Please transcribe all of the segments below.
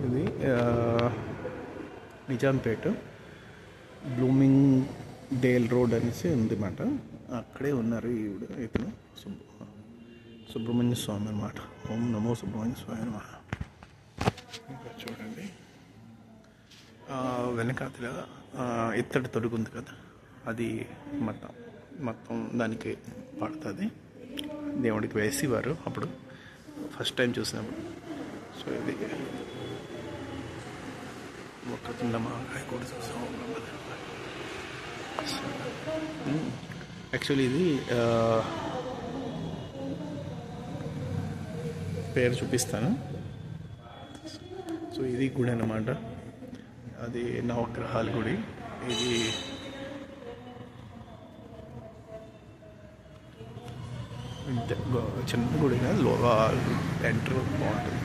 ఇది Nizampet blooming Dale road అనేసి ఉందన్నమాట. అక్కడే ఉన్నారు ఇతను సుబ్రహ్మణ్య స్వామి అన్నమాట. ఓం నమో సుబ్రహ్మణ్య స్వామి నమః. ఇంకా చూడండి వెనకాతల ఇత్తడి తొడుగు ఉంది కదా, అది మొత్తం దానికి పడుతుంది. దేవుడికి వేసేవారు అప్పుడు ఫస్ట్ టైం చూసినప్పుడు. సో ఇది ఒక చిన్న మాకాయ కూడా చూసాం. యాక్చువల్లీ ఇది పేరు చూపిస్తాను. సో ఇది గుడి అన్నమాట. అది నవగ్రహాల గుడి. ఇది చిన్న గుడి కాదు, ఎంటర్ బాగుంటుంది.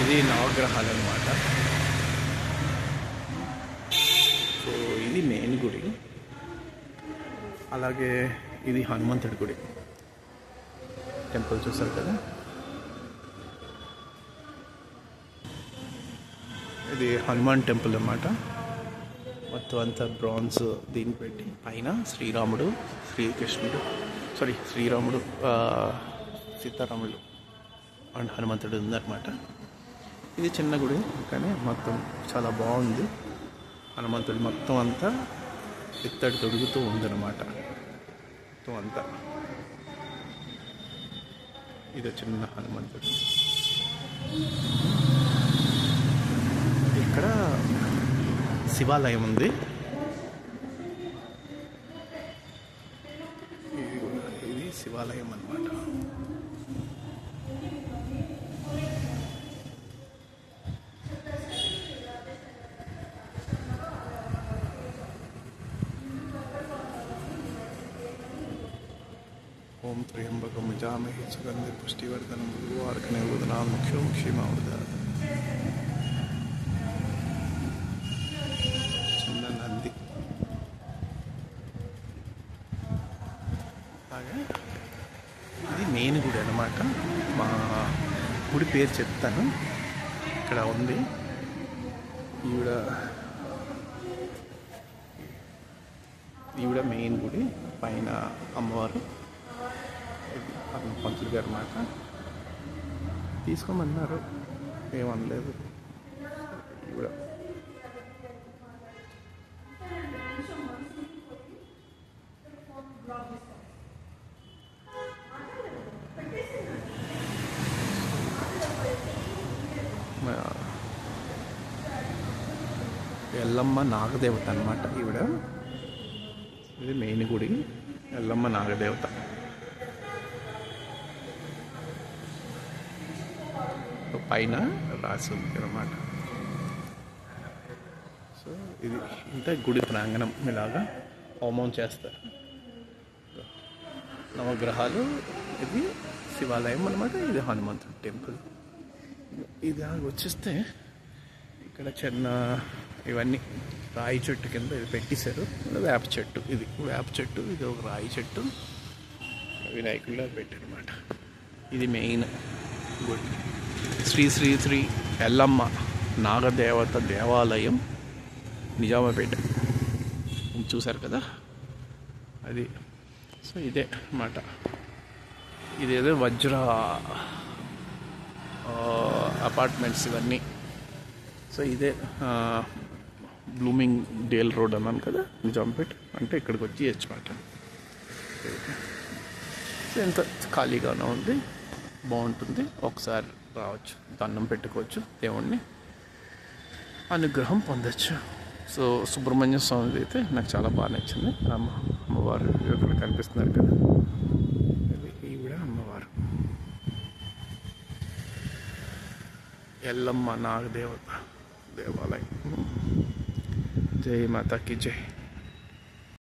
ఇది నవగ్రహాలు అన్నమాట. సో ఇది మెయిన్ గుడి. అలాగే ఇది హనుమంతుడి గుడి. టెంపుల్ చూసారు కదా, ఇది హనుమాన్ టెంపుల్ అన్నమాట. మొత్తం అంతా బ్రాంజ్ దీన్ని పెట్టి పైన శ్రీరాముడు సీతారాముడు అండ్ హనుమంతుడు ఉందన్నమాట. ఇది చిన్న గుడి కానీ మొత్తం చాలా బాగుంది. హనుమంతుడు మొత్తం అంతా ఇత్తడి తొడుగుతూ ఉందన్నమాట. మొత్తం అంతా ఇది చిన్న హనుమంతుడు. ఇక్కడ శివాలయం ఉంది. ఇది శివాలయం అన్నమాట. ఓం త్ర్యంబకం యజామహే సుగంధి పుష్టివర్ధనం ఉర్వారుకనే ఉదనాన్ ముఖ్యం క్షేమావృతాత్. చిన్న నంది. అలాగే ఇది మెయిన్ గుడి అన్నమాట. మా గుడి పేరు చెప్తాను. ఇక్కడ ఉంది ఈవిడ మెయిన్ గుడి. పైన అమ్మవారు పంతులు గారు మాట తీసుకోమన్నారు, ఏమనలేదు. ఈవిడ ఎల్లమ్మ నాగదేవత అన్నమాట. ఈవిడ ఇది మెయిన్ గుడి, ఎల్లమ్మ నాగదేవత. పైన రాసి ఉంది అన్నమాట. సో ఇది ఇంత గుడి ప్రాంగణం. ఇలాగా హోమం చేస్తారు. నవగ్రహాలు. ఇది శివాలయం అన్నమాట. ఇది హనుమంతుడి టెంపుల్. ఇది వచ్చేస్తే ఇక్కడ చిన్న ఇవన్నీ రాయి చెట్టు కింద ఇది పెట్టేశారు. వేప చెట్టు. ఇది వేప చెట్టు, ఇది ఒక రాయి చెట్టు. వినాయకుడిలా పెట్టారన్నమాట. ఇది మెయిన్ గుడి. శ్రీ శ్రీ శ్రీ ఎల్లమ్మ నాగదేవత దేవాలయం, నిజామాపేట. చూశారు కదా అది. సో ఇదే అన్నమాట. ఇదేదో వజ్ర అపార్ట్మెంట్స్ ఇవన్నీ. సో ఇదే బ్లూమింగ్ డేల్ రోడ్ అన్నాను కదా, నిజాంపేట. అంటే ఇక్కడికి వచ్చి వచ్చమాట. ఎంత ఖాళీగానే ఉంది, బాగుంటుంది. ఒకసారి రావచ్చు, దండం పెట్టుకోవచ్చు, దేవుణ్ణి అనుగ్రహం పొందొచ్చు. సో సుబ్రహ్మణ్య స్వామి అయితే నాకు చాలా బాగా నచ్చింది. అమ్మవారు ఇక్కడ కనిపిస్తున్నారు కదా, ఈవిడ అమ్మవారు ఎల్లమ్మ నాగదేవత దేవాలయం. జై మాతాకి జై.